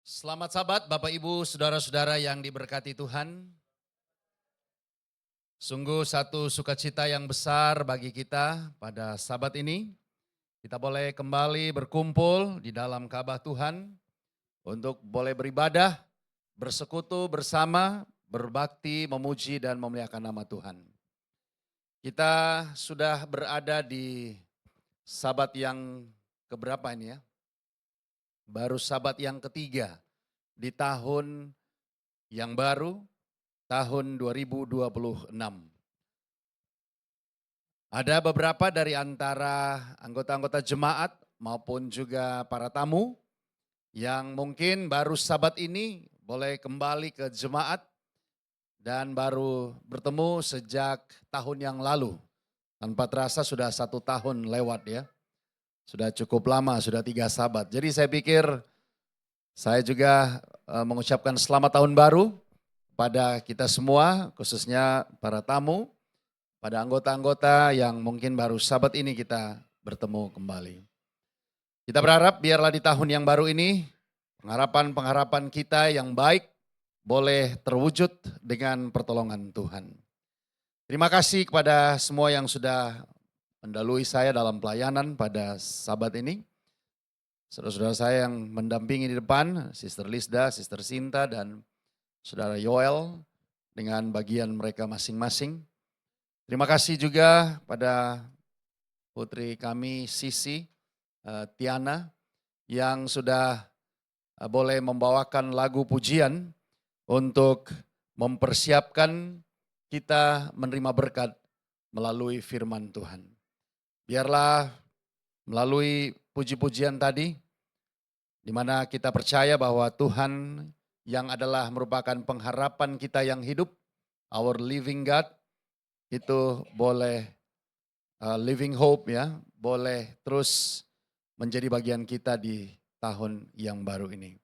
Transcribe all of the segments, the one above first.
Selamat Sabat Bapak Ibu, Saudara-saudara yang diberkati Tuhan. Sungguh satu sukacita yang besar bagi kita pada Sabat ini. Kita boleh kembali berkumpul di dalam Ka'bah Tuhan untuk boleh beribadah, bersekutu bersama, berbakti, memuji dan memuliakan nama Tuhan. Kita sudah berada di Sabat yang keberapa ini ya? Baru Sabat yang ketiga di tahun yang baru, tahun 2026. Ada beberapa dari antara anggota-anggota jemaat maupun juga para tamu yang mungkin baru Sabat ini boleh kembali ke jemaat dan baru bertemu sejak tahun yang lalu. Tanpa terasa sudah 1 tahun lewat ya. Sudah cukup lama, sudah 3 Sabat. Jadi saya pikir saya juga mengucapkan selamat tahun baru pada kita semua, khususnya para tamu, pada anggota-anggota yang mungkin baru Sabat ini kita bertemu kembali. Kita berharap biarlah di tahun yang baru ini, pengharapan-pengharapan kita yang baik boleh terwujud dengan pertolongan Tuhan. Terima kasih kepada semua yang sudah mendahului saya dalam pelayanan pada Sabat ini. Saudara-saudara saya yang mendampingi di depan, Sister Lisda, Sister Sinta, dan Saudara Yoel dengan bagian mereka masing-masing. Terima kasih juga pada putri kami Sisi, Tiana, yang sudah boleh membawakan lagu pujian untuk mempersiapkan kita menerima berkat melalui firman Tuhan. Biarlah melalui puji-pujian tadi, di mana kita percaya bahwa Tuhan yang adalah merupakan pengharapan kita yang hidup, our living God, itu boleh living hope ya, boleh terus menjadi bagian kita di tahun yang baru ini.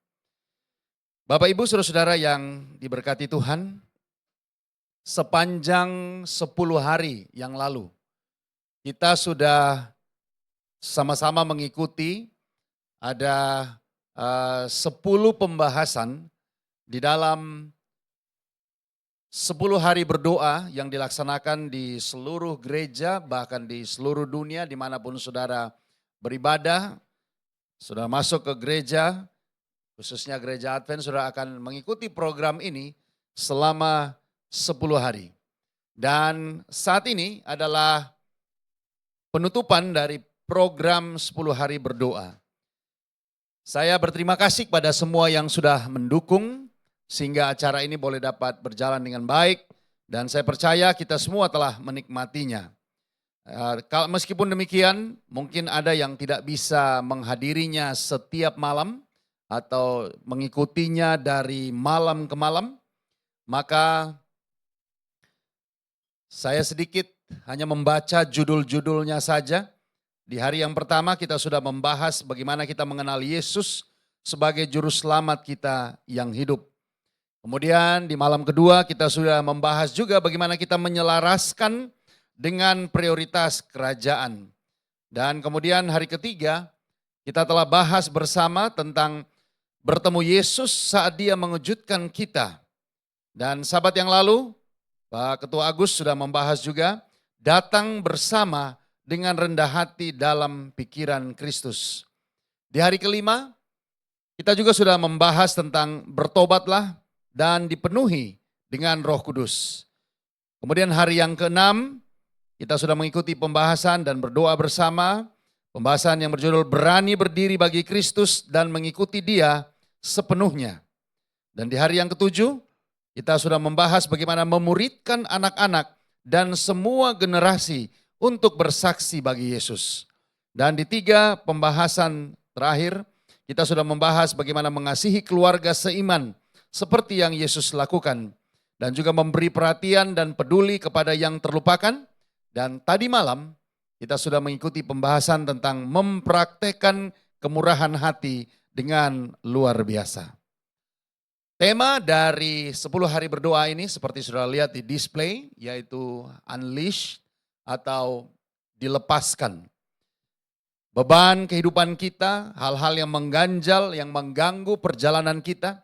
Bapak Ibu Saudara-saudara yang diberkati Tuhan, sepanjang 10 hari yang lalu kita sudah sama-sama mengikuti ada 10 pembahasan di dalam 10 hari berdoa yang dilaksanakan di seluruh gereja, bahkan di seluruh dunia dimanapun saudara beribadah, saudara masuk ke gereja, khususnya gereja Advent, saudara akan mengikuti program ini selama 10 hari. Dan saat ini adalah penutupan dari program 10 hari berdoa. Saya berterima kasih kepada semua yang sudah mendukung, sehingga acara ini boleh dapat berjalan dengan baik dan saya percaya kita semua telah menikmatinya. Meskipun demikian, mungkin ada yang tidak bisa menghadirinya setiap malam atau mengikutinya dari malam ke malam, maka saya sedikit hanya membaca judul-judulnya saja. Di hari yang pertama kita sudah membahas bagaimana kita mengenal Yesus sebagai juru selamat kita yang hidup. Kemudian di malam kedua kita sudah membahas juga bagaimana kita menyelaraskan dengan prioritas kerajaan. Dan kemudian hari ketiga kita telah bahas bersama tentang bertemu Yesus saat dia mengejutkan kita. Dan Sabat yang lalu Pak Ketua Agus sudah membahas juga datang bersama dengan rendah hati dalam pikiran Kristus. Di hari kelima kita juga sudah membahas tentang bertobatlah dan dipenuhi dengan Roh Kudus. Kemudian hari yang ke-6 kita sudah mengikuti pembahasan dan berdoa bersama, pembahasan yang berjudul berani berdiri bagi Kristus dan mengikuti Dia sepenuhnya. Dan di hari yang ke-7 kita sudah membahas bagaimana memuridkan anak-anak dan semua generasi untuk bersaksi bagi Yesus. Dan di 3 pembahasan terakhir kita sudah membahas bagaimana mengasihi keluarga seiman seperti yang Yesus lakukan dan juga memberi perhatian dan peduli kepada yang terlupakan. Dan tadi malam kita sudah mengikuti pembahasan tentang mempraktekkan kemurahan hati dengan luar biasa. Tema dari 10 hari berdoa ini seperti sudah lihat di display, yaitu unleash atau dilepaskan. beban kehidupan kita, hal-hal yang mengganjal, yang mengganggu perjalanan kita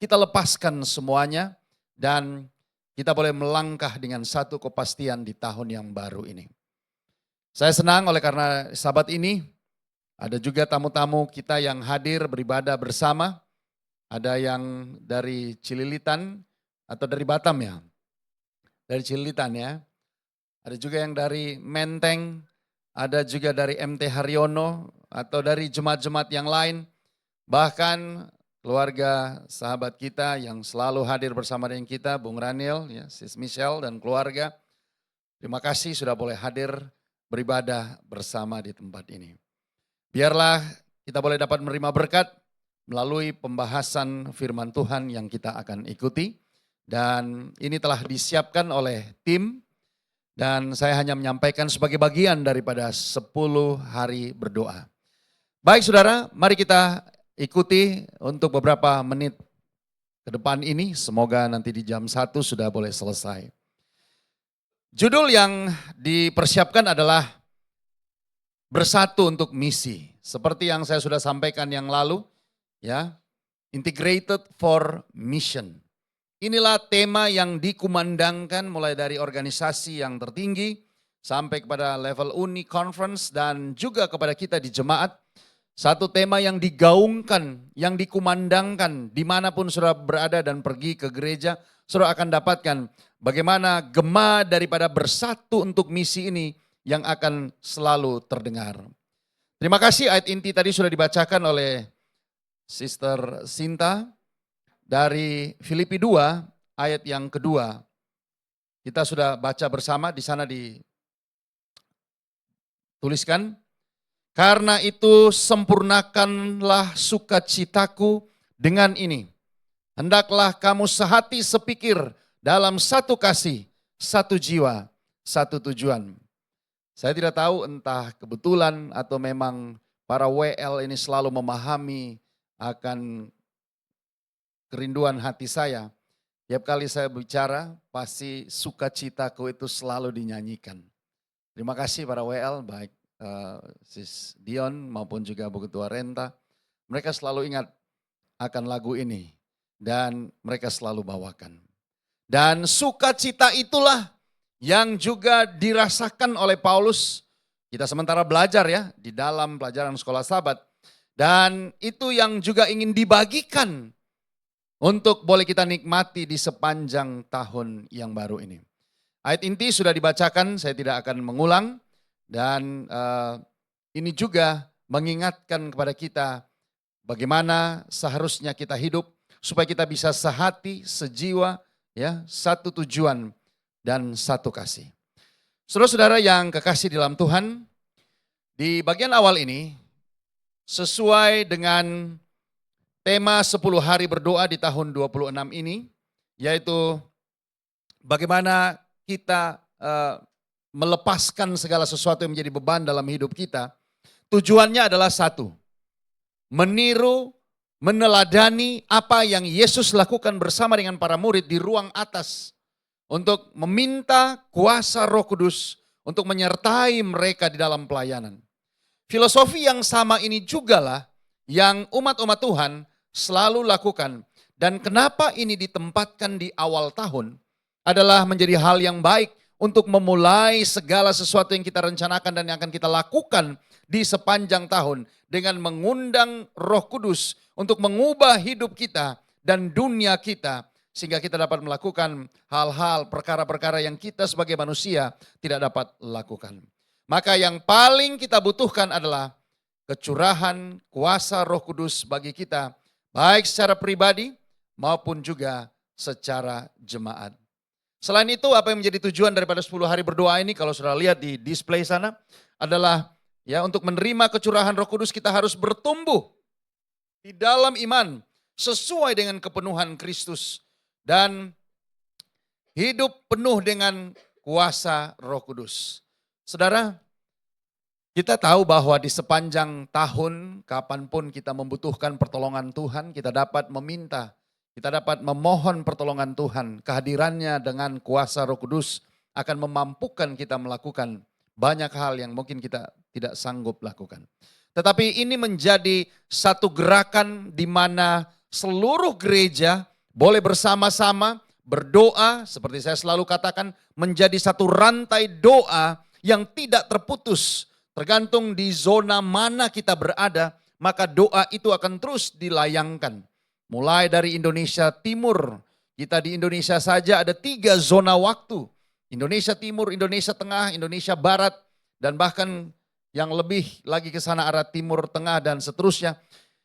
lepaskan semuanya dan kita boleh melangkah dengan satu kepastian di tahun yang baru ini. Saya senang oleh karena sahabat ini ada juga tamu-tamu kita yang hadir beribadah bersama. Ada yang dari Cililitan atau dari Batam ya. Dari Cililitan ya. Ada juga yang dari Menteng, ada juga dari MT Haryono atau dari jemaat-jemaat yang lain. Bahkan keluarga sahabat kita yang selalu hadir bersama dengan kita, Bung Raniel, ya, Sis Michelle dan keluarga. Terima kasih sudah boleh hadir beribadah bersama di tempat ini. Biarlah kita boleh dapat menerima berkat melalui pembahasan firman Tuhan yang kita akan ikuti. Dan ini telah disiapkan oleh tim dan saya hanya menyampaikan sebagai bagian daripada 10 hari berdoa. Baik saudara, mari kita ikuti untuk beberapa menit ke depan ini. Semoga nanti di jam 1 sudah boleh selesai. Judul yang dipersiapkan adalah Bersatu untuk Misi. Seperti yang saya sudah sampaikan yang lalu, ya, Integrated for Mission. Inilah tema yang dikumandangkan mulai dari organisasi yang tertinggi sampai kepada level uni, conference, dan juga kepada kita di jemaat. Satu tema yang digaungkan, yang dikumandangkan dimanapun saudara berada dan pergi ke gereja, saudara akan dapatkan bagaimana gema daripada bersatu untuk misi ini yang akan selalu terdengar. Terima kasih, ayat inti tadi sudah dibacakan oleh Sister Sinta dari Filipi 2 ayat yang kedua. Kita sudah baca bersama, di sana dituliskan, karena itu sempurnakanlah sukacitaku dengan ini. Hendaklah kamu sehati sepikir dalam satu kasih, satu jiwa, satu tujuan. Saya tidak tahu entah kebetulan atau memang para WL ini selalu memahami akan kerinduan hati saya. Tiap kali saya bicara, pasti sukacitaku itu selalu dinyanyikan. Terima kasih para WL, baik Sis Dion maupun juga Bu Ketua Renta. Mereka selalu ingat akan lagu ini dan mereka selalu bawakan. Dan sukacita itulah yang juga dirasakan oleh Paulus. Kita sementara belajar ya di dalam pelajaran sekolah sahabat. Dan itu yang juga ingin dibagikan untuk boleh kita nikmati di sepanjang tahun yang baru ini. Ayat inti sudah dibacakan, saya tidak akan mengulang. Dan ini juga mengingatkan kepada kita bagaimana seharusnya kita hidup supaya kita bisa sehati, sejiwa, ya, satu tujuan dan satu kasih. Saudara-saudara yang kekasih di dalam Tuhan, di bagian awal ini sesuai dengan tema 10 hari berdoa di tahun 26 ini, yaitu bagaimana kita melepaskan segala sesuatu yang menjadi beban dalam hidup kita. Tujuannya adalah satu, meniru, meneladani apa yang Yesus lakukan bersama dengan para murid di ruang atas untuk meminta kuasa Roh Kudus untuk menyertai mereka di dalam pelayanan. Filosofi yang sama ini jugalah yang umat-umat Tuhan selalu lakukan. Dan kenapa ini ditempatkan di awal tahun adalah menjadi hal yang baik untuk memulai segala sesuatu yang kita rencanakan dan yang akan kita lakukan di sepanjang tahun dengan mengundang Roh Kudus untuk mengubah hidup kita dan dunia kita sehingga kita dapat melakukan hal-hal, perkara-perkara yang kita sebagai manusia tidak dapat lakukan. Maka yang paling kita butuhkan adalah kecurahan kuasa Roh Kudus bagi kita, baik secara pribadi maupun juga secara jemaat. Selain itu, apa yang menjadi tujuan daripada 10 hari berdoa ini, kalau sudah lihat di display sana, adalah ya untuk menerima kecurahan Roh Kudus kita harus bertumbuh di dalam iman sesuai dengan kepenuhan Kristus dan hidup penuh dengan kuasa Roh Kudus. Saudara, kita tahu bahwa di sepanjang tahun, kapanpun kita membutuhkan pertolongan Tuhan, kita dapat meminta, kita dapat memohon pertolongan Tuhan. Kehadirannya dengan kuasa Roh Kudus akan memampukan kita melakukan Banyak hal yang mungkin kita tidak sanggup lakukan. Tetapi ini menjadi satu gerakan di mana seluruh gereja boleh bersama-sama berdoa, seperti saya selalu katakan, menjadi satu rantai doa yang tidak terputus. Tergantung di zona mana kita berada, maka doa itu akan terus dilayangkan. Mulai dari Indonesia Timur, kita di Indonesia saja ada 3 zona waktu. Indonesia Timur, Indonesia Tengah, Indonesia Barat, dan bahkan yang lebih lagi ke sana arah Timur Tengah dan seterusnya.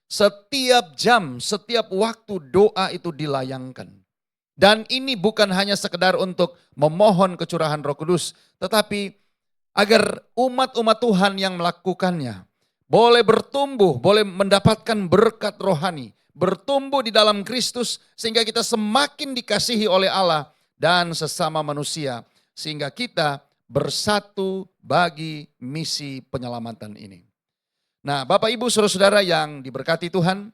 Setiap jam, setiap waktu doa itu dilayangkan. Dan ini bukan hanya sekedar untuk memohon kecurahan Roh Kudus, tetapi agar umat-umat Tuhan yang melakukannya boleh bertumbuh, boleh mendapatkan berkat rohani, bertumbuh di dalam Kristus sehingga kita semakin dikasihi oleh Allah dan sesama manusia, sehingga kita bersatu bagi misi penyelamatan ini. Nah, Bapak Ibu Saudara-saudara yang diberkati Tuhan,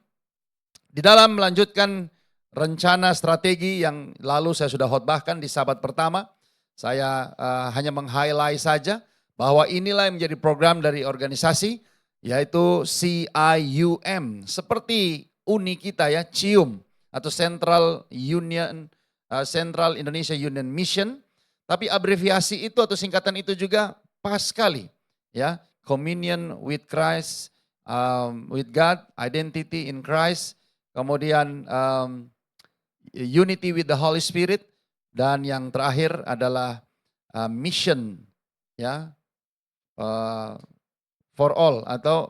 di dalam melanjutkan rencana strategi yang lalu saya sudah khotbahkan di sahabat pertama, saya hanya meng-highlight saja bahwa inilah yang menjadi program dari organisasi, yaitu CIUM, seperti uni kita ya, CIUM atau Central Indonesia Union Mission. Tapi abreviasi itu atau singkatan itu juga pas sekali, ya, communion with Christ, with God, identity in Christ, kemudian unity with the Holy Spirit, dan yang terakhir adalah mission, ya, for all atau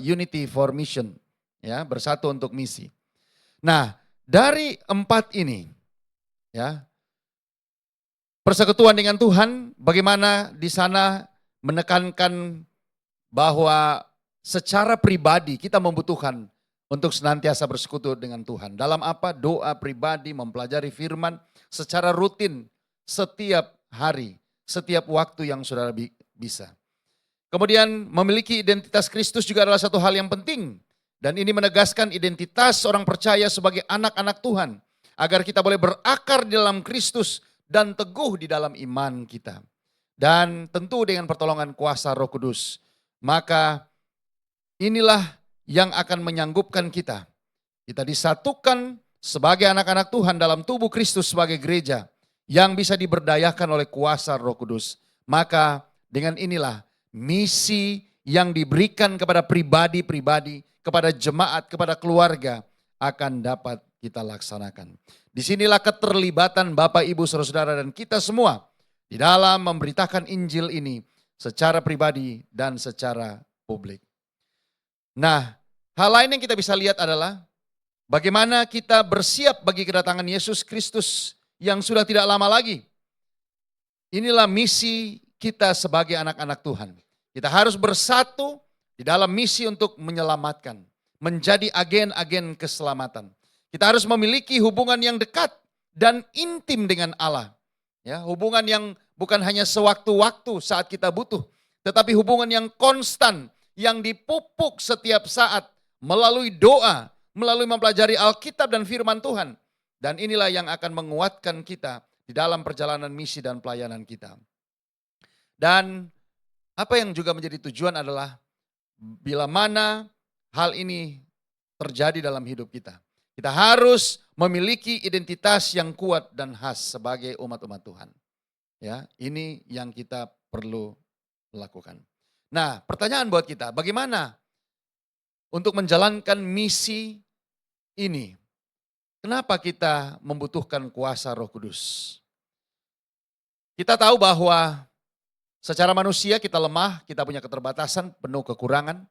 unity for mission, ya, bersatu untuk misi. Nah, dari 4 ini, ya. Persekutuan dengan Tuhan, bagaimana di sana menekankan bahwa secara pribadi kita membutuhkan untuk senantiasa bersekutu dengan Tuhan. Dalam apa? Doa pribadi, mempelajari firman secara rutin setiap hari, setiap waktu yang saudara bisa. Kemudian memiliki identitas Kristus juga adalah satu hal yang penting. Dan ini menegaskan identitas orang percaya sebagai anak-anak Tuhan. Agar kita boleh berakar di dalam Kristus dan teguh di dalam iman kita. Dan tentu dengan pertolongan kuasa Roh Kudus. Maka inilah yang akan menyanggupkan kita. Kita disatukan sebagai anak-anak Tuhan dalam tubuh Kristus sebagai gereja. Yang bisa diberdayakan oleh kuasa Roh Kudus. Maka dengan inilah misi yang diberikan kepada pribadi-pribadi, kepada jemaat, kepada keluarga akan dapat kita laksanakan. Disinilah keterlibatan Bapak, Ibu, Saudara-saudara dan kita semua di dalam memberitakan Injil ini secara pribadi dan secara publik. Nah, hal lain yang kita bisa lihat adalah bagaimana kita bersiap bagi kedatangan Yesus Kristus yang sudah tidak lama lagi. Inilah misi kita sebagai anak-anak Tuhan. Kita harus bersatu di dalam misi untuk menyelamatkan, menjadi agen-agen keselamatan. Kita harus memiliki hubungan yang dekat dan intim dengan Allah. Ya, hubungan yang bukan hanya sewaktu-waktu saat kita butuh, tetapi hubungan yang konstan, yang dipupuk setiap saat melalui doa, melalui mempelajari Alkitab dan firman Tuhan. Dan inilah yang akan menguatkan kita di dalam perjalanan misi dan pelayanan kita. Dan apa yang juga menjadi tujuan adalah bila mana hal ini terjadi dalam hidup kita. Kita harus memiliki identitas yang kuat dan khas sebagai umat-umat Tuhan. Ya, ini yang kita perlu lakukan. Nah, pertanyaan buat kita, bagaimana untuk menjalankan misi ini? Kenapa kita membutuhkan kuasa Roh Kudus? Kita tahu bahwa secara manusia kita lemah, kita punya keterbatasan, penuh kekurangan.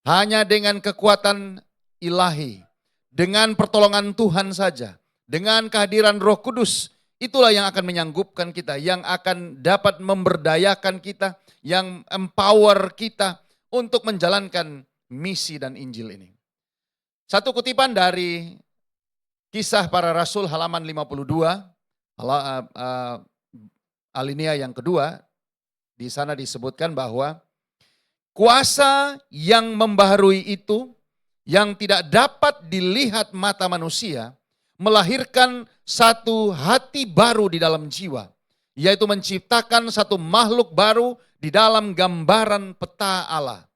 Hanya dengan kekuatan ilahi, dengan pertolongan Tuhan saja, dengan kehadiran Roh Kudus, itulah yang akan menyanggupkan kita, yang akan dapat memberdayakan kita, yang empower kita untuk menjalankan misi dan Injil ini. Satu kutipan dari Kisah Para Rasul halaman 52, alinea yang kedua, di sana disebutkan bahwa kuasa yang membaharui itu, yang tidak dapat dilihat mata manusia, melahirkan satu hati baru di dalam jiwa, yaitu menciptakan satu makhluk baru di dalam gambaran peta Allah.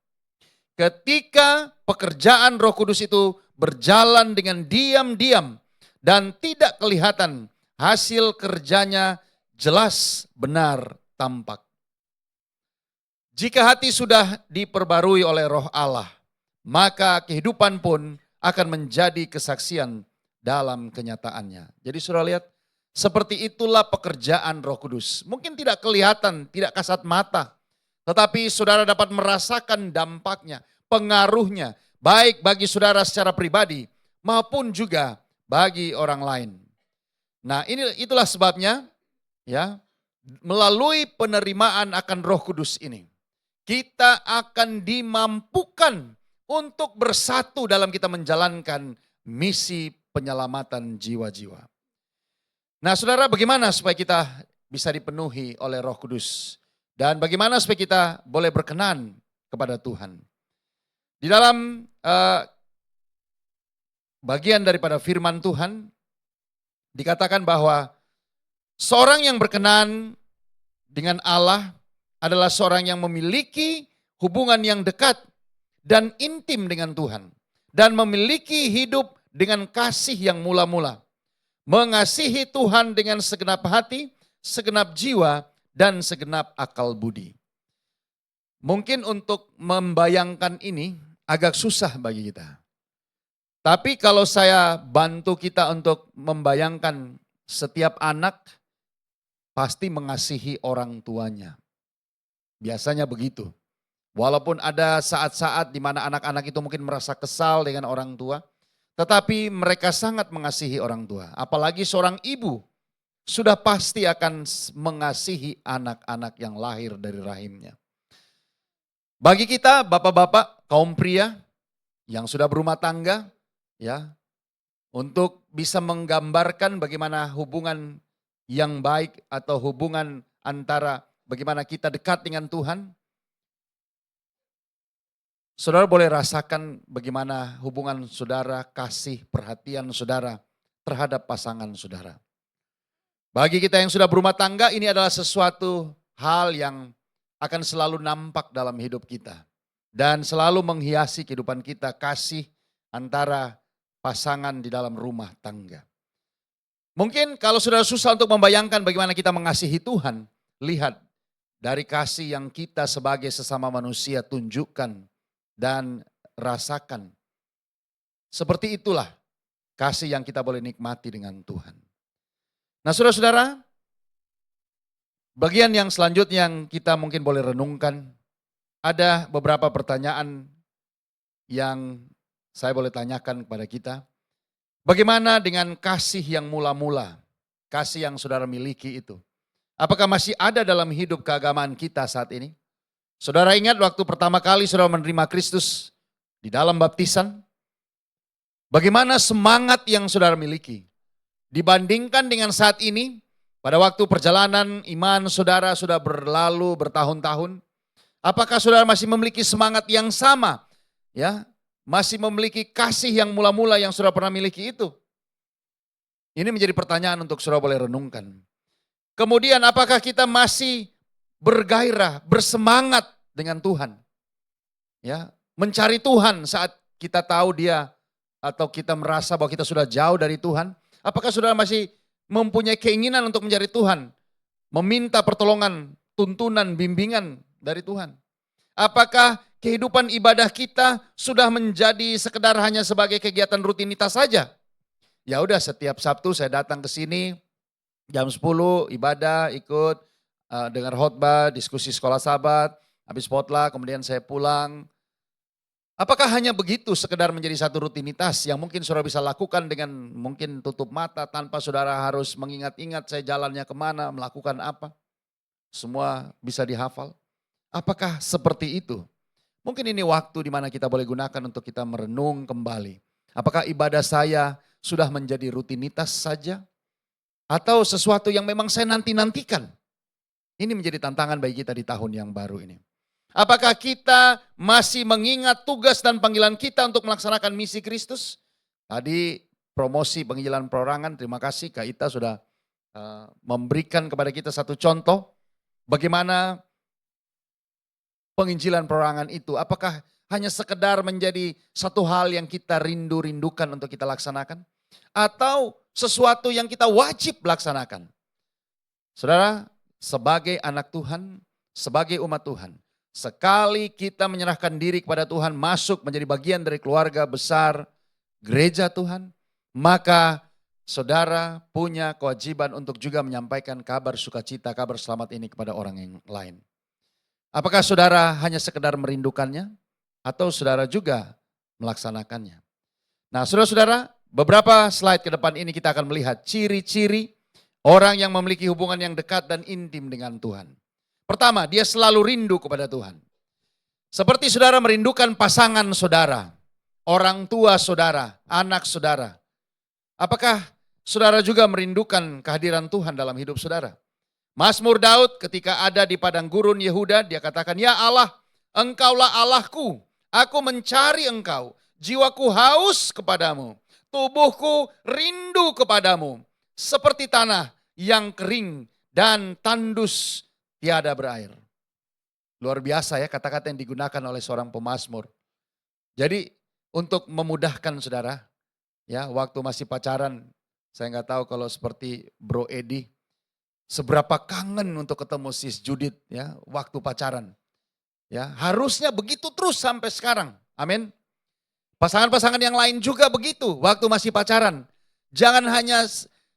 Ketika pekerjaan Roh Kudus itu berjalan dengan diam-diam dan tidak kelihatan, hasil kerjanya jelas benar tampak. Jika hati sudah diperbarui oleh Roh Allah, maka kehidupan pun akan menjadi kesaksian dalam kenyataannya. Jadi saudara lihat, seperti itulah pekerjaan Roh Kudus. Mungkin tidak kelihatan, tidak kasat mata, tetapi saudara dapat merasakan dampaknya, pengaruhnya, baik bagi saudara secara pribadi maupun juga bagi orang lain. Nah, itulah sebabnya ya, melalui penerimaan akan Roh Kudus ini, kita akan dimampukan untuk bersatu dalam kita menjalankan misi penyelamatan jiwa-jiwa. Nah saudara, bagaimana supaya kita bisa dipenuhi oleh Roh Kudus? Dan bagaimana supaya kita boleh berkenan kepada Tuhan? Di dalam bagian daripada firman Tuhan, dikatakan bahwa seorang yang berkenan dengan Allah adalah seorang yang memiliki hubungan yang dekat dan intim dengan Tuhan. Dan memiliki hidup dengan kasih yang mula-mula. Mengasihi Tuhan dengan segenap hati, segenap jiwa, dan segenap akal budi. Mungkin untuk membayangkan ini agak susah bagi kita. Tapi kalau saya bantu kita untuk membayangkan setiap anak pasti mengasihi orang tuanya. Biasanya begitu. Walaupun ada saat-saat di mana anak-anak itu mungkin merasa kesal dengan orang tua, tetapi mereka sangat mengasihi orang tua. Apalagi seorang ibu sudah pasti akan mengasihi anak-anak yang lahir dari rahimnya. Bagi kita bapak-bapak, kaum pria yang sudah berumah tangga, ya, untuk bisa menggambarkan bagaimana hubungan yang baik atau hubungan antara bagaimana kita dekat dengan Tuhan. Saudara boleh rasakan bagaimana hubungan saudara, kasih, perhatian saudara terhadap pasangan saudara. Bagi kita yang sudah berumah tangga, ini adalah sesuatu hal yang akan selalu nampak dalam hidup kita. Dan selalu menghiasi kehidupan kita, kasih antara pasangan di dalam rumah tangga. Mungkin kalau saudara susah untuk membayangkan bagaimana kita mengasihi Tuhan, lihat dari kasih yang kita sebagai sesama manusia tunjukkan dan rasakan. Seperti itulah kasih yang kita boleh nikmati dengan Tuhan. Nah saudara-saudara, bagian yang selanjutnya yang kita mungkin boleh renungkan, ada beberapa pertanyaan yang saya boleh tanyakan kepada kita. Bagaimana dengan kasih yang mula-mula, kasih yang saudara miliki itu? Apakah masih ada dalam hidup keagamaan kita saat ini? Saudara ingat waktu pertama kali saudara menerima Kristus di dalam baptisan? Bagaimana semangat yang saudara miliki? Dibandingkan dengan saat ini, pada waktu perjalanan iman saudara sudah berlalu bertahun-tahun, apakah saudara masih memiliki semangat yang sama? Ya, masih memiliki kasih yang mula-mula yang saudara pernah miliki itu? Ini menjadi pertanyaan untuk saudara boleh renungkan. Kemudian apakah kita masih bergairah, bersemangat dengan Tuhan? Ya, mencari Tuhan saat kita tahu Dia atau kita merasa bahwa kita sudah jauh dari Tuhan. Apakah saudara masih mempunyai keinginan untuk mencari Tuhan? Meminta pertolongan, tuntunan, bimbingan dari Tuhan? Apakah kehidupan ibadah kita sudah menjadi sekedar hanya sebagai kegiatan rutinitas saja? Ya udah, setiap Sabtu saya datang ke sini jam 10 ibadah, ikut dengar khotbah, diskusi sekolah sahabat, habis potluck, kemudian saya pulang. Apakah hanya begitu sekedar menjadi satu rutinitas yang mungkin saudara bisa lakukan dengan mungkin tutup mata tanpa saudara harus mengingat-ingat saya jalannya kemana, melakukan apa. Semua bisa dihafal. Apakah seperti itu? Mungkin ini waktu di mana kita boleh gunakan untuk kita merenung kembali. Apakah ibadah saya sudah menjadi rutinitas saja? Atau sesuatu yang memang saya nanti-nantikan? Ini menjadi tantangan bagi kita di tahun yang baru ini. Apakah kita masih mengingat tugas dan panggilan kita untuk melaksanakan misi Kristus? Tadi promosi panggilan perorangan, terima kasih Kak Ita sudah memberikan kepada kita satu contoh bagaimana penginjilan perorangan itu. Apakah hanya sekedar menjadi satu hal yang kita rindu-rindukan untuk kita laksanakan? Atau sesuatu yang kita wajib laksanakan? Saudara, sebagai anak Tuhan, sebagai umat Tuhan, sekali kita menyerahkan diri kepada Tuhan, masuk menjadi bagian dari keluarga besar gereja Tuhan, maka saudara punya kewajiban untuk juga menyampaikan kabar sukacita, kabar selamat ini kepada orang yang lain. Apakah saudara hanya sekedar merindukannya atau saudara juga melaksanakannya? Nah, saudara-saudara, beberapa slide ke depan ini kita akan melihat ciri-ciri orang yang memiliki hubungan yang dekat dan intim dengan Tuhan. Pertama, dia selalu rindu kepada Tuhan. Seperti saudara merindukan pasangan saudara, orang tua saudara, anak saudara. Apakah saudara juga merindukan kehadiran Tuhan dalam hidup saudara? Mazmur Daud ketika ada di padang gurun Yehuda, dia katakan, "Ya Allah, Engkaulah Allahku, aku mencari Engkau, jiwaku haus kepadamu, tubuhku rindu kepadamu, seperti tanah yang kering dan tandus tiada berair." Luar biasa ya kata-kata yang digunakan oleh seorang pemazmur. Jadi untuk memudahkan saudara, ya waktu masih pacaran, saya nggak tahu kalau seperti Bro Edi, seberapa kangen untuk ketemu Sis Judith ya waktu pacaran. Ya, harusnya begitu terus sampai sekarang. Amin. Pasangan-pasangan yang lain juga begitu waktu masih pacaran. Jangan hanya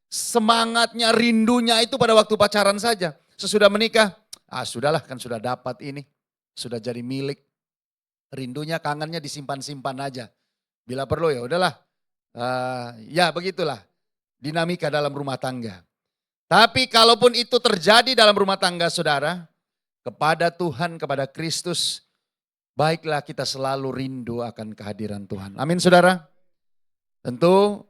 semangatnya, rindunya itu pada waktu pacaran saja. Sesudah menikah, sudahlah kan sudah dapat ini, sudah jadi milik. Rindunya, kangennya disimpan-simpan aja. Bila perlu ya udahlah. Ya begitulah dinamika dalam rumah tangga. Tapi kalaupun itu terjadi dalam rumah tangga saudara, kepada Tuhan, kepada Kristus, baiklah kita selalu rindu akan kehadiran Tuhan. Amin saudara. Tentu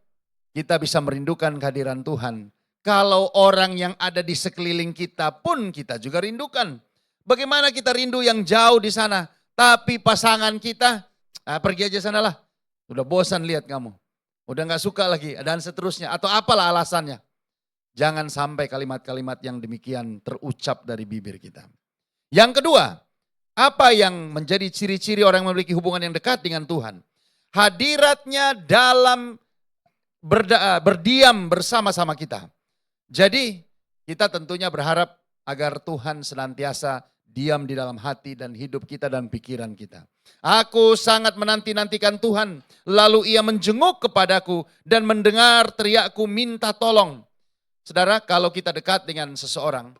kita bisa merindukan kehadiran Tuhan. Kalau orang yang ada di sekeliling kita pun kita juga rindukan. Bagaimana kita rindu yang jauh di sana, tapi pasangan kita, pergi aja sanalah. Udah bosan lihat kamu. Udah gak suka lagi dan seterusnya. Atau apalah alasannya. Jangan sampai kalimat-kalimat yang demikian terucap dari bibir kita. Yang kedua, apa yang menjadi ciri-ciri orang yang memiliki hubungan yang dekat dengan Tuhan? Hadiratnya dalam berdiam bersama-sama kita. Jadi kita tentunya berharap agar Tuhan senantiasa diam di dalam hati dan hidup kita dan pikiran kita. Aku sangat menanti-nantikan Tuhan, lalu ia menjenguk kepadaku dan mendengar teriakku minta tolong. Saudara, kalau kita dekat dengan seseorang,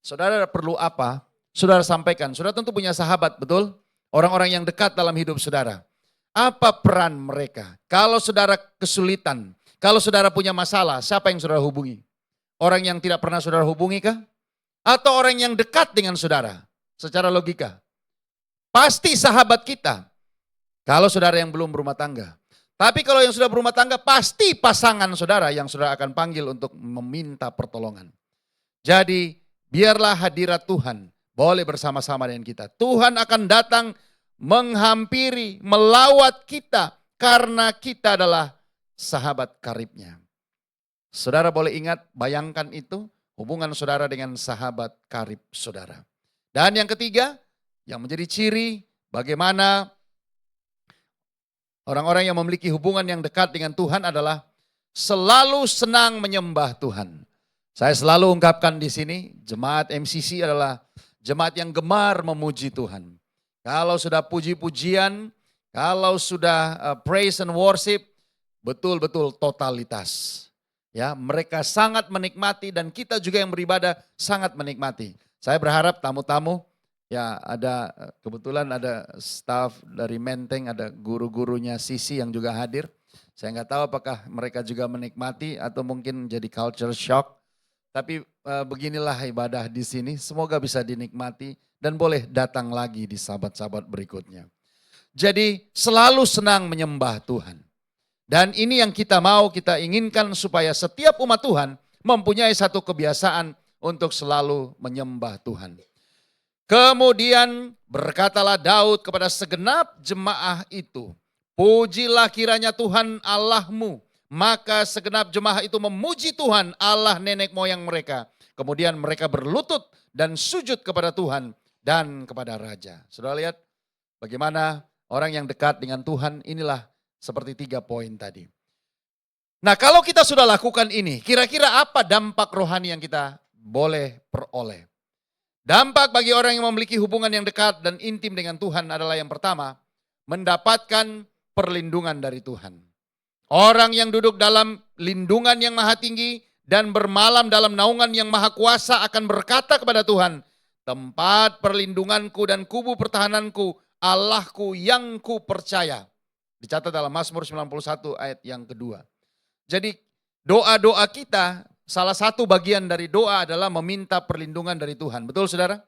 saudara perlu apa? Saudara sampaikan, saudara tentu punya sahabat, betul? Orang-orang yang dekat dalam hidup saudara. Apa peran mereka? Kalau saudara kesulitan, kalau saudara punya masalah, siapa yang saudara hubungi? Orang yang tidak pernah saudara hubungi kah? Atau orang yang dekat dengan saudara? Secara logika. Pasti sahabat kita. Kalau saudara yang belum berumah tangga. Tapi kalau yang sudah berumah tangga, pasti pasangan saudara yang saudara akan panggil untuk meminta pertolongan. Jadi biarlah hadirat Tuhan boleh bersama-sama dengan kita. Tuhan akan datang menghampiri, melawat kita karena kita adalah sahabat karibnya. Saudara boleh ingat, bayangkan itu hubungan saudara dengan sahabat karib saudara. Dan yang ketiga, yang menjadi ciri bagaimana orang-orang yang memiliki hubungan yang dekat dengan Tuhan adalah selalu senang menyembah Tuhan. Saya selalu ungkapkan di sini, jemaat MCC adalah jemaat yang gemar memuji Tuhan. Kalau sudah puji-pujian, kalau sudah praise and worship, betul-betul totalitas. Ya, mereka sangat menikmati dan kita juga yang beribadah sangat menikmati. Saya berharap tamu-tamu, ya ada kebetulan ada staf dari Menteng, ada guru-gurunya Sisi yang juga hadir. Saya nggak tahu apakah mereka juga menikmati atau mungkin jadi culture shock. Tapi beginilah ibadah di sini, semoga bisa dinikmati dan boleh datang lagi di sahabat-sahabat berikutnya. Jadi selalu senang menyembah Tuhan. Dan ini yang kita mau, kita inginkan supaya setiap umat Tuhan mempunyai satu kebiasaan untuk selalu menyembah Tuhan. Kemudian berkatalah Daud kepada segenap jemaah itu, pujilah kiranya Tuhan Allahmu, Maka segenap jemaah itu memuji Tuhan Allah nenek moyang mereka. Kemudian mereka berlutut dan sujud kepada Tuhan dan kepada Raja. Saudara lihat bagaimana orang yang dekat dengan Tuhan inilah seperti 3 poin tadi. Nah, kalau kita sudah lakukan ini, kira-kira apa dampak rohani yang kita boleh peroleh? Dampak bagi orang yang memiliki hubungan yang dekat dan intim dengan Tuhan adalah yang pertama, mendapatkan perlindungan dari Tuhan. Orang yang duduk dalam lindungan yang maha tinggi dan bermalam dalam naungan yang maha kuasa akan berkata kepada Tuhan, tempat perlindunganku dan kubu pertahananku, Allahku yang ku percaya. Dicatat dalam Mazmur 91 ayat yang kedua. Jadi doa-doa kita, salah satu bagian dari doa adalah meminta perlindungan dari Tuhan. Betul saudara?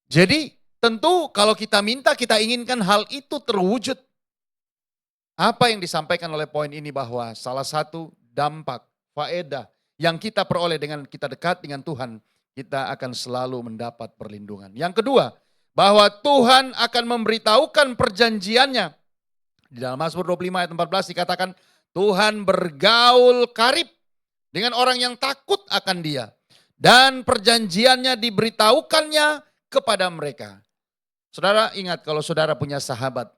Jadi tentu kalau kita minta, kita inginkan hal itu terwujud. Apa yang disampaikan oleh poin ini bahwa salah satu dampak, faedah yang kita peroleh dengan kita dekat dengan Tuhan, kita akan selalu mendapat perlindungan. Yang kedua, bahwa Tuhan akan memberitahukan perjanjiannya. Di dalam Mazmur 25 ayat 14 dikatakan, Tuhan bergaul karib dengan orang yang takut akan Dia. Dan perjanjiannya diberitahukannya kepada mereka. Saudara ingat kalau saudara punya sahabat.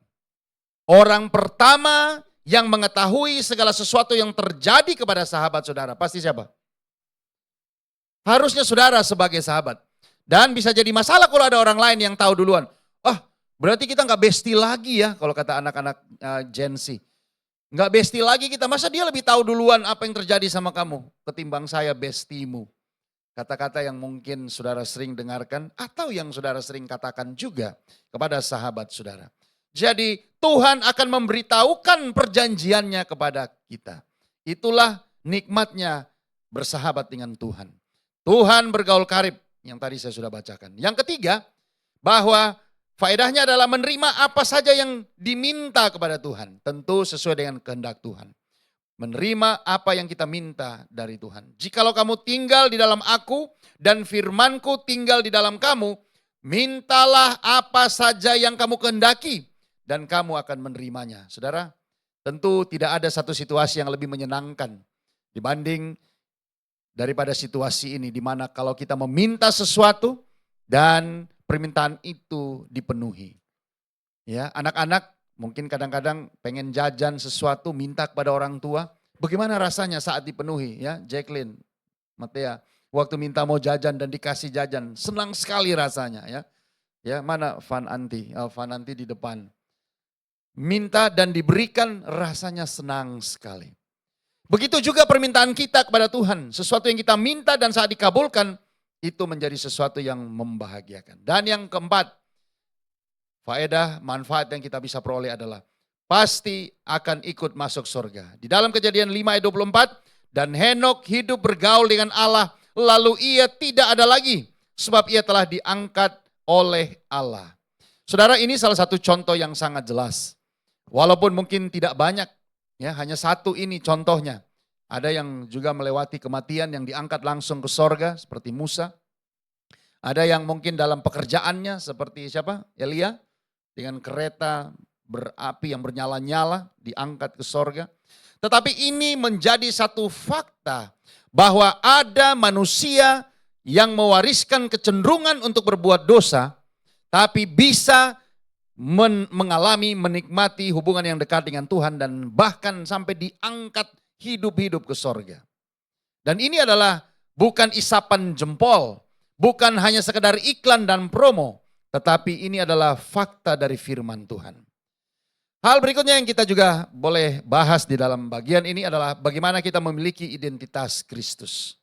Orang pertama yang mengetahui segala sesuatu yang terjadi kepada sahabat saudara. Pasti siapa? Harusnya saudara sebagai sahabat. Dan bisa jadi masalah kalau ada orang lain yang tahu duluan. Berarti kita nggak bestie lagi ya kalau kata anak-anak Gen Z. Nggak bestie lagi kita, masa dia lebih tahu duluan apa yang terjadi sama kamu ketimbang saya bestimu. Kata-kata yang mungkin saudara sering dengarkan atau yang saudara sering katakan juga kepada sahabat saudara. Jadi Tuhan akan memberitahukan perjanjiannya kepada kita. Itulah nikmatnya bersahabat dengan Tuhan. Tuhan bergaul karib yang tadi saya sudah bacakan. Yang ketiga, bahwa faedahnya adalah menerima apa saja yang diminta kepada Tuhan. Tentu sesuai dengan kehendak Tuhan. Menerima apa yang kita minta dari Tuhan. Jikalau kamu tinggal di dalam aku dan firmanku tinggal di dalam kamu, mintalah apa saja yang kamu kehendaki dan kamu akan menerimanya. Saudara, tentu tidak ada satu situasi yang lebih menyenangkan dibanding daripada situasi ini, di mana kalau kita meminta sesuatu dan permintaan itu dipenuhi. Ya, anak-anak mungkin kadang-kadang pengen jajan sesuatu, minta kepada orang tua. Bagaimana rasanya saat dipenuhi? Ya, Jacqueline, Matea, waktu minta mau jajan dan dikasih jajan, senang sekali rasanya. Ya, ya mana Van Anti? Van Anti di depan. Minta dan diberikan rasanya senang sekali. Begitu juga permintaan kita kepada Tuhan. Sesuatu yang kita minta dan saat dikabulkan, itu menjadi sesuatu yang membahagiakan. Dan yang keempat, faedah, manfaat yang kita bisa peroleh adalah pasti akan ikut masuk surga. Di dalam Kejadian 5 ayat 24, dan Henok hidup bergaul dengan Allah, lalu ia tidak ada lagi, sebab ia telah diangkat oleh Allah. Saudara, ini salah satu contoh yang sangat jelas. Walaupun mungkin tidak banyak, ya hanya satu ini contohnya. Ada yang juga melewati kematian yang diangkat langsung ke sorga seperti Musa. Ada yang mungkin dalam pekerjaannya seperti siapa? Elia dengan kereta berapi yang bernyala-nyala diangkat ke sorga. Tetapi ini menjadi satu fakta bahwa ada manusia yang mewariskan kecenderungan untuk berbuat dosa, tapi bisa mengalami, menikmati hubungan yang dekat dengan Tuhan dan bahkan sampai diangkat hidup-hidup ke sorga. Dan ini adalah bukan isapan jempol, bukan hanya sekedar iklan dan promo, tetapi ini adalah fakta dari firman Tuhan. Hal berikutnya yang kita juga boleh bahas di dalam bagian ini adalah bagaimana kita memiliki identitas Kristus.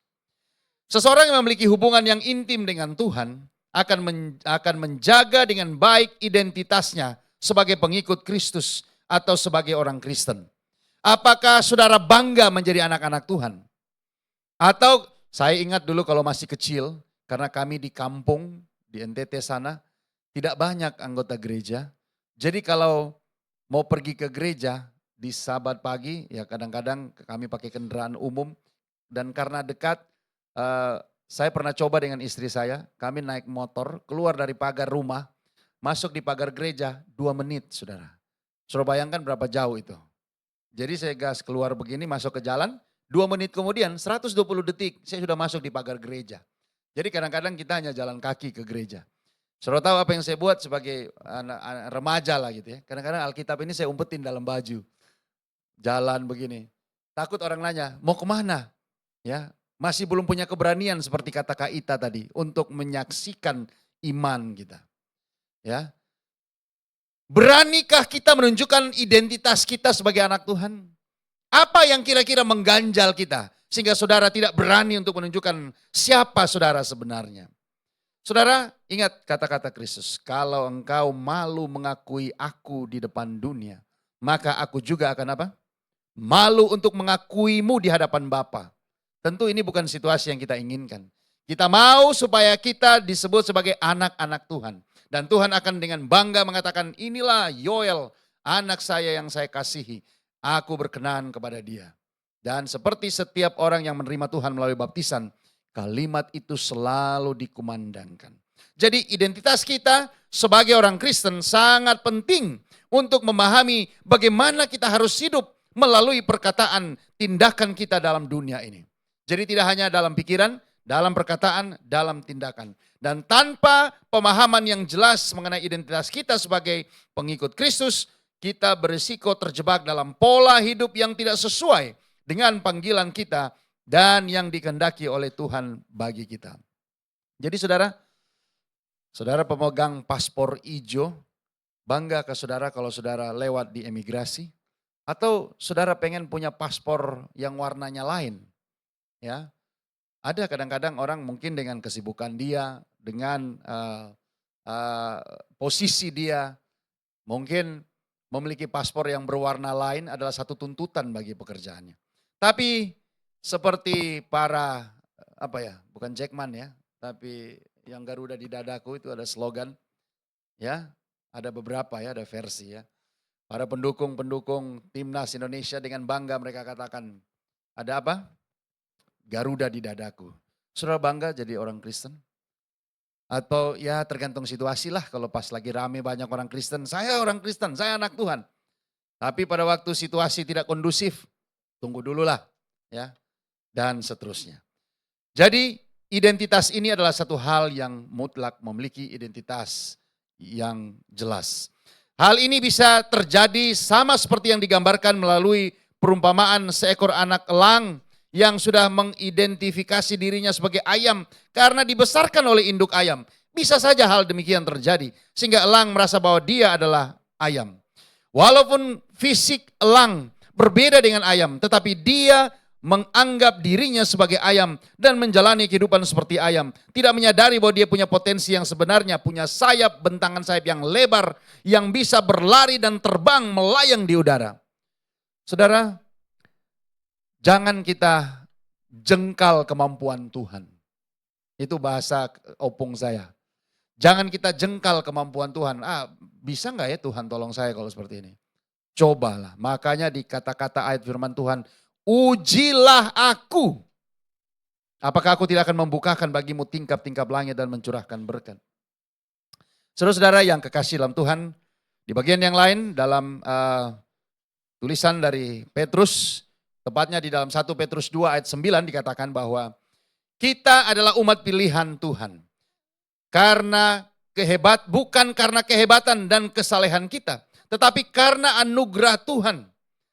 Seseorang yang memiliki hubungan yang intim dengan Tuhan akan menjaga dengan baik identitasnya sebagai pengikut Kristus atau sebagai orang Kristen. Apakah saudara bangga menjadi anak-anak Tuhan? Atau saya ingat dulu kalau masih kecil, karena kami di kampung, di NTT sana, tidak banyak anggota gereja. Jadi kalau mau pergi ke gereja di Sabat pagi, ya kadang-kadang kami pakai kendaraan umum. Dan karena dekat, saya pernah coba dengan istri saya, kami naik motor, keluar dari pagar rumah, masuk di pagar gereja 2 menit saudara. Saudara bayangkan berapa jauh itu. Jadi saya gas keluar begini, masuk ke jalan, 2 menit kemudian 120 detik saya sudah masuk di pagar gereja. Jadi kadang-kadang kita hanya jalan kaki ke gereja. Saudara tahu apa yang saya buat sebagai anak remaja lah gitu ya. Kadang-kadang Alkitab ini saya umpetin dalam baju. Jalan begini. Takut orang nanya, mau kemana? Ya, masih belum punya keberanian seperti kata Kak Ita tadi untuk menyaksikan iman kita. Ya, beranikah kita menunjukkan identitas kita sebagai anak Tuhan? Apa yang kira-kira mengganjal kita sehingga saudara tidak berani untuk menunjukkan siapa saudara sebenarnya? Saudara, ingat kata-kata Kristus, kalau engkau malu mengakui aku di depan dunia, maka aku juga akan apa? Malu untuk mengakuimu di hadapan Bapa. Tentu ini bukan situasi yang kita inginkan. Kita mau supaya kita disebut sebagai anak-anak Tuhan. Dan Tuhan akan dengan bangga mengatakan, inilah Yoel, anak saya yang saya kasihi. Aku berkenan kepada dia. Dan seperti setiap orang yang menerima Tuhan melalui baptisan, kalimat itu selalu dikumandangkan. Jadi identitas kita sebagai orang Kristen sangat penting untuk memahami bagaimana kita harus hidup melalui perkataan tindakan kita dalam dunia ini. Jadi tidak hanya dalam pikiran, dalam perkataan, dalam tindakan. Dan tanpa pemahaman yang jelas mengenai identitas kita sebagai pengikut Kristus, kita berisiko terjebak dalam pola hidup yang tidak sesuai dengan panggilan kita dan yang dikehendaki oleh Tuhan bagi kita. Jadi saudara pemegang paspor hijau, bangga ke saudara kalau saudara lewat di emigrasi, atau saudara pengen punya paspor yang warnanya lain. Ya, ada kadang-kadang orang mungkin dengan kesibukan dia, dengan posisi dia, mungkin memiliki paspor yang berwarna lain adalah satu tuntutan bagi pekerjaannya. Tapi seperti para bukan Jackman ya, tapi yang Garuda di dadaku itu ada slogan, ya, ada beberapa ya, ada versi ya. Para pendukung timnas Indonesia dengan bangga mereka katakan, ada apa? Garuda di dadaku. Saudara bangga jadi orang Kristen? Atau ya tergantung situasi lah, kalau pas lagi rame banyak orang Kristen, saya orang Kristen, saya anak Tuhan. Tapi pada waktu situasi tidak kondusif, tunggu dulu lah ya, dan seterusnya. Jadi identitas ini adalah satu hal yang mutlak, memiliki identitas yang jelas. Hal ini bisa terjadi sama seperti yang digambarkan melalui perumpamaan seekor anak elang yang sudah mengidentifikasi dirinya sebagai ayam karena dibesarkan oleh induk ayam. Bisa saja hal demikian terjadi sehingga elang merasa bahwa dia adalah ayam. Walaupun fisik elang berbeda dengan ayam, tetapi dia menganggap dirinya sebagai ayam dan menjalani kehidupan seperti ayam. Tidak menyadari bahwa dia punya potensi yang sebenarnya, punya sayap, bentangan sayap yang lebar, yang bisa berlari dan terbang melayang di udara. Saudara, jangan kita jengkal kemampuan Tuhan. Itu bahasa opung saya. Jangan kita jengkal kemampuan Tuhan. Bisa nggak ya Tuhan tolong saya kalau seperti ini? Cobalah. Makanya di kata-kata ayat firman Tuhan, ujilah aku. Apakah aku tidak akan membukakan bagimu tingkap-tingkap langit dan mencurahkan berkat. Saudara-saudara yang kekasih dalam Tuhan, di bagian yang lain dalam tulisan dari Petrus, tepatnya di dalam 1 Petrus 2 ayat 9 dikatakan bahwa kita adalah umat pilihan Tuhan. Bukan karena kehebatan dan kesalehan kita, tetapi karena anugerah Tuhan.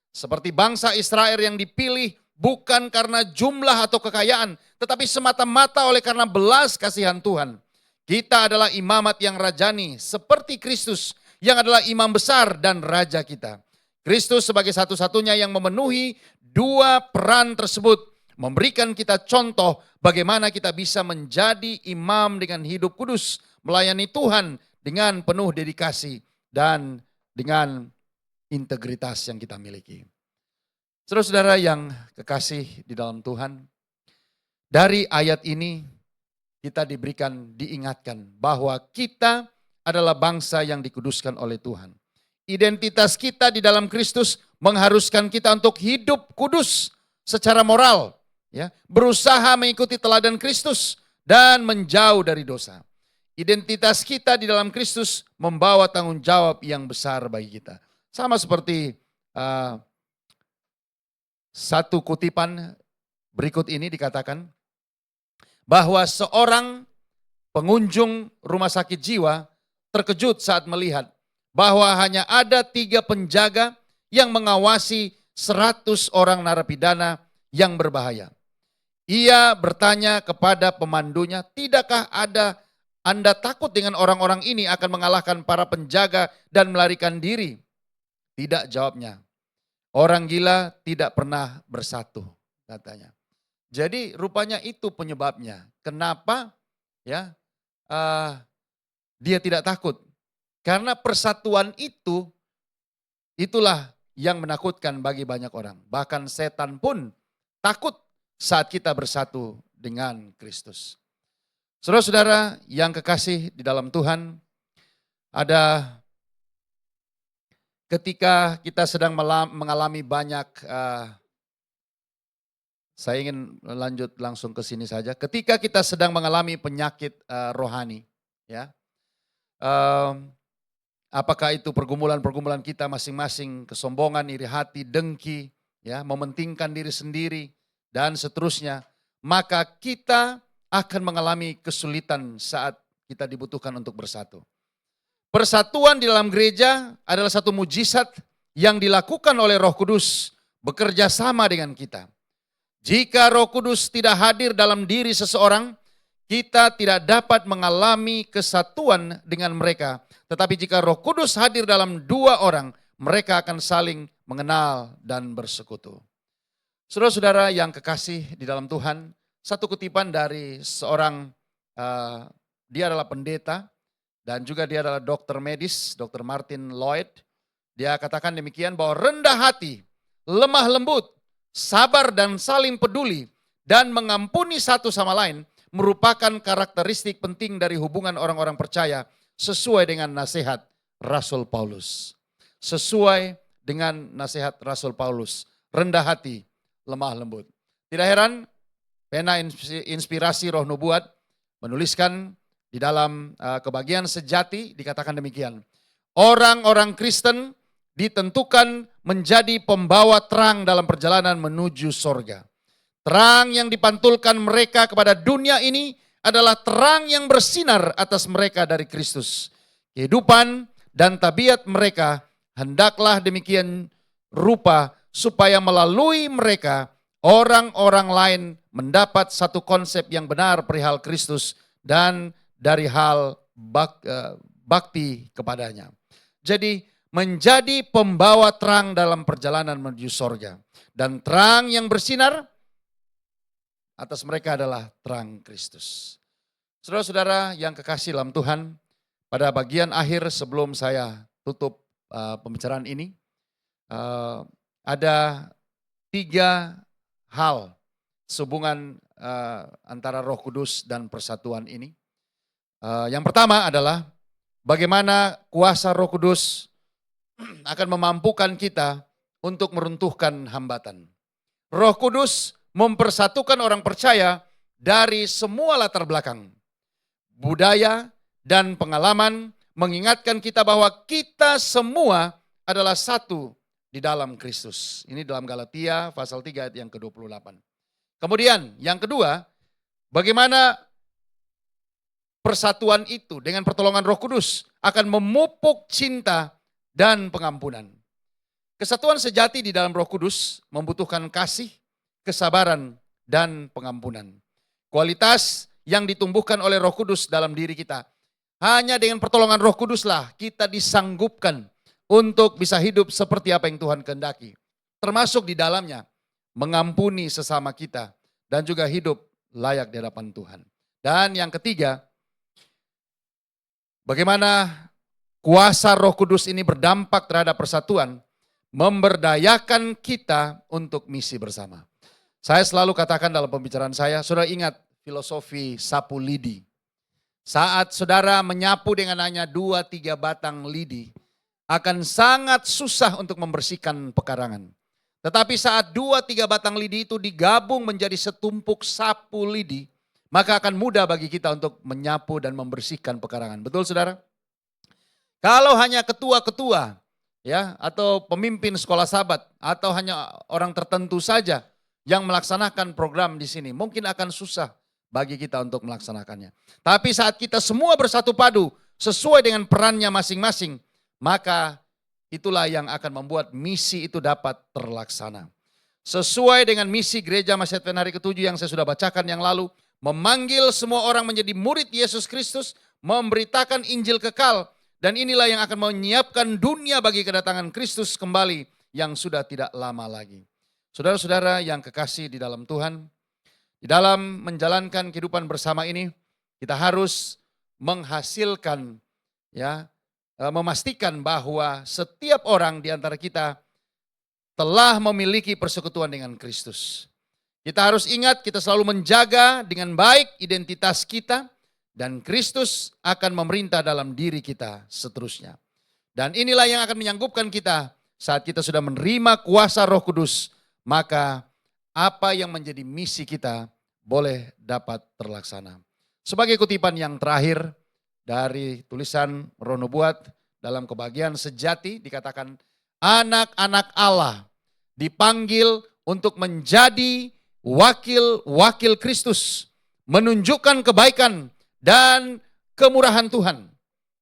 Seperti bangsa Israel yang dipilih bukan karena jumlah atau kekayaan, tetapi semata-mata oleh karena belas kasihan Tuhan. Kita adalah imamat yang rajani seperti Kristus yang adalah imam besar dan raja kita. Kristus sebagai satu-satunya yang memenuhi dua peran tersebut, memberikan kita contoh bagaimana kita bisa menjadi imam dengan hidup kudus, melayani Tuhan dengan penuh dedikasi dan dengan integritas yang kita miliki. Saudara-saudara yang kekasih di dalam Tuhan, dari ayat ini kita diingatkan bahwa kita adalah bangsa yang dikuduskan oleh Tuhan. Identitas kita di dalam Kristus mengharuskan kita untuk hidup kudus secara moral, ya, berusaha mengikuti teladan Kristus dan menjauh dari dosa. Identitas kita di dalam Kristus membawa tanggung jawab yang besar bagi kita. Sama seperti Satu kutipan berikut ini dikatakan bahwa seorang pengunjung rumah sakit jiwa terkejut saat melihat bahwa hanya ada 3 penjaga yang mengawasi 100 orang narapidana yang berbahaya. Ia bertanya kepada pemandunya, "Tidakkah Anda takut dengan orang-orang ini akan mengalahkan para penjaga dan melarikan diri?" "Tidak," jawabnya. "Orang gila tidak pernah bersatu," katanya. Jadi rupanya itu penyebabnya. Kenapa ya dia tidak takut? Karena persatuan itulah yang menakutkan bagi banyak orang. Bahkan setan pun takut saat kita bersatu dengan Kristus. Saudara-saudara yang kekasih di dalam Tuhan, ada ketika kita sedang mengalami banyak, saya ingin lanjut langsung ke sini saja. Ketika kita sedang mengalami penyakit rohani, ya, apakah itu pergumulan-pergumulan kita masing-masing, kesombongan, iri hati, dengki, ya, mementingkan diri sendiri, dan seterusnya, maka kita akan mengalami kesulitan saat kita dibutuhkan untuk bersatu. Persatuan di dalam gereja adalah satu mujizat yang dilakukan oleh Roh Kudus bekerja sama dengan kita. Jika Roh Kudus tidak hadir dalam diri seseorang, kita tidak dapat mengalami kesatuan dengan mereka. Tetapi jika Roh Kudus hadir dalam 2 orang, mereka akan saling mengenal dan bersekutu. Saudara-saudara yang kekasih di dalam Tuhan, satu kutipan dari seorang, dia adalah pendeta dan juga dia adalah dokter medis, Dr. Martin Lloyd. Dia katakan demikian bahwa rendah hati, lemah lembut, sabar dan saling peduli, dan mengampuni satu sama lain merupakan karakteristik penting dari hubungan orang-orang percaya sesuai dengan nasihat Rasul Paulus. Sesuai dengan nasihat Rasul Paulus, rendah hati, lemah lembut. Tidak heran pena inspirasi roh nubuat menuliskan di dalam kebagian sejati dikatakan demikian. Orang-orang Kristen ditentukan menjadi pembawa terang dalam perjalanan menuju sorga. Terang yang dipantulkan mereka kepada dunia ini adalah terang yang bersinar atas mereka dari Kristus. Kehidupan dan tabiat mereka hendaklah demikian rupa supaya melalui mereka orang-orang lain mendapat satu konsep yang benar perihal Kristus dan dari hal bakti kepadanya. Jadi menjadi pembawa terang dalam perjalanan menuju sorga. Dan terang yang bersinar atas mereka adalah terang Kristus. Saudara-saudara yang kekasih dalam Tuhan, pada bagian akhir sebelum saya tutup pembicaraan ini, ada 3 hal sehubungan antara Roh Kudus dan persatuan ini. Yang pertama adalah bagaimana kuasa Roh Kudus akan memampukan kita untuk meruntuhkan hambatan. Roh Kudus mempersatukan orang percaya dari semua latar belakang, budaya, dan pengalaman, mengingatkan kita bahwa kita semua adalah satu di dalam Kristus. Ini dalam Galatia pasal 3 ayat yang ke-28. Kemudian yang kedua, bagaimana persatuan itu dengan pertolongan Roh Kudus akan memupuk cinta dan pengampunan. Kesatuan sejati di dalam Roh Kudus membutuhkan kasih, kesabaran, dan pengampunan. Kualitas yang ditumbuhkan oleh Roh Kudus dalam diri kita. Hanya dengan pertolongan Roh Kuduslah kita disanggupkan untuk bisa hidup seperti apa yang Tuhan kehendaki. Termasuk di dalamnya mengampuni sesama kita dan juga hidup layak di hadapan Tuhan. Dan yang ketiga, bagaimana kuasa Roh Kudus ini berdampak terhadap persatuan, memberdayakan kita untuk misi bersama. Saya selalu katakan dalam pembicaraan saya, saudara ingat filosofi sapu lidi. Saat saudara menyapu dengan hanya 2-3 batang lidi, akan sangat susah untuk membersihkan pekarangan. Tetapi saat 2-3 batang lidi itu digabung menjadi setumpuk sapu lidi, maka akan mudah bagi kita untuk menyapu dan membersihkan pekarangan. Betul saudara? Kalau hanya ketua-ketua ya, atau pemimpin sekolah Sabat, atau hanya orang tertentu saja yang melaksanakan program di sini. Mungkin akan susah bagi kita untuk melaksanakannya. Tapi saat kita semua bersatu padu sesuai dengan perannya masing-masing, maka itulah yang akan membuat misi itu dapat terlaksana. Sesuai dengan misi Gereja Masjid Advent Hari ke-7 yang saya sudah bacakan yang lalu, memanggil semua orang menjadi murid Yesus Kristus, memberitakan Injil kekal, dan inilah yang akan menyiapkan dunia bagi kedatangan Kristus kembali yang sudah tidak lama lagi. Saudara-saudara yang kekasih di dalam Tuhan, di dalam menjalankan kehidupan bersama ini, kita harus menghasilkan, ya, memastikan bahwa setiap orang di antara kita telah memiliki persekutuan dengan Kristus. Kita harus ingat, kita selalu menjaga dengan baik identitas kita, dan Kristus akan memerintah dalam diri kita seterusnya. Dan inilah yang akan menyanggupkan kita saat kita sudah menerima kuasa Roh Kudus, maka apa yang menjadi misi kita boleh dapat terlaksana. Sebagai kutipan yang terakhir dari tulisan Roh Nubuat dalam kebahagiaan sejati dikatakan, anak-anak Allah dipanggil untuk menjadi wakil-wakil Kristus, menunjukkan kebaikan dan kemurahan Tuhan.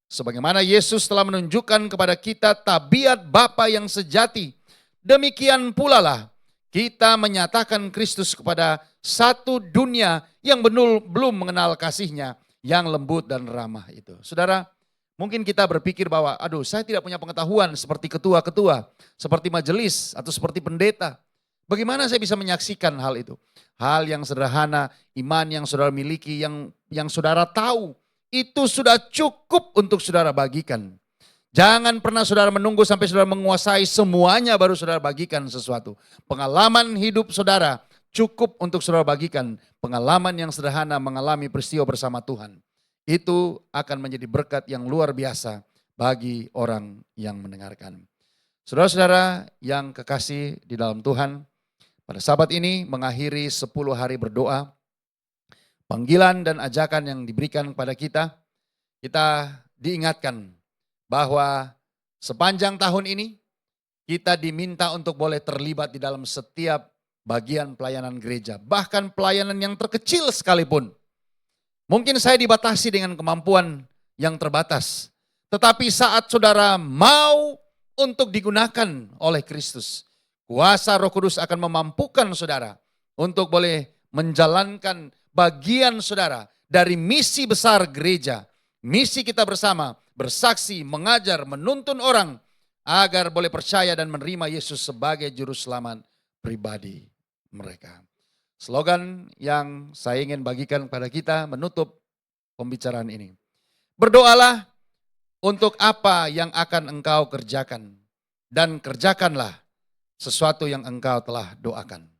Sebagaimana Yesus telah menunjukkan kepada kita tabiat Bapa yang sejati, demikian pula lah kita menyatakan Kristus kepada satu dunia yang belum mengenal kasih-Nya yang lembut dan ramah itu. Saudara, mungkin kita berpikir bahwa, aduh, saya tidak punya pengetahuan seperti ketua-ketua, seperti majelis, atau seperti pendeta. Bagaimana saya bisa menyaksikan hal itu? Hal yang sederhana, iman yang saudara miliki, yang saudara tahu, itu sudah cukup untuk saudara bagikan. Jangan pernah saudara menunggu sampai saudara menguasai semuanya baru saudara bagikan sesuatu. Pengalaman hidup saudara cukup untuk saudara bagikan. Pengalaman yang sederhana mengalami peristiwa bersama Tuhan. Itu akan menjadi berkat yang luar biasa bagi orang yang mendengarkan. Saudara-saudara yang kekasih di dalam Tuhan, pada sabat ini mengakhiri 10 hari berdoa, panggilan dan ajakan yang diberikan kepada kita diingatkan bahwa sepanjang tahun ini kita diminta untuk boleh terlibat di dalam setiap bagian pelayanan gereja, bahkan pelayanan yang terkecil sekalipun. Mungkin saya dibatasi dengan kemampuan yang terbatas. Tetapi saat saudara mau untuk digunakan oleh Kristus, kuasa Roh Kudus akan memampukan saudara untuk boleh menjalankan bagian saudara dari misi besar gereja. Misi kita bersama, bersaksi, mengajar, menuntun orang agar boleh percaya dan menerima Yesus sebagai juru selamat pribadi mereka. Slogan yang saya ingin bagikan kepada kita menutup pembicaraan ini. Berdoalah untuk apa yang akan engkau kerjakan, dan kerjakanlah sesuatu yang engkau telah doakan.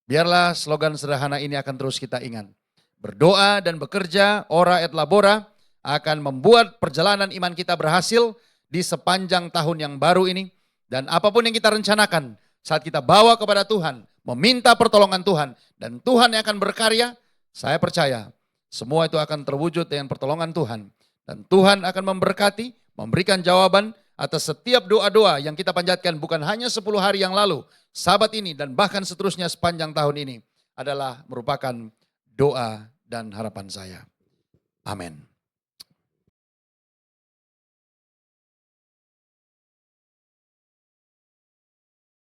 Biarlah slogan sederhana ini akan terus kita ingat. Berdoa dan bekerja, ora et labora, akan membuat perjalanan iman kita berhasil di sepanjang tahun yang baru ini. Dan apapun yang kita rencanakan, saat kita bawa kepada Tuhan, meminta pertolongan Tuhan, dan Tuhan yang akan berkarya, saya percaya semua itu akan terwujud dengan pertolongan Tuhan. Dan Tuhan akan memberkati, memberikan jawaban atas setiap doa-doa yang kita panjatkan bukan hanya 10 hari yang lalu, sabat ini dan bahkan seterusnya sepanjang tahun ini adalah merupakan doa dan harapan saya. Amin.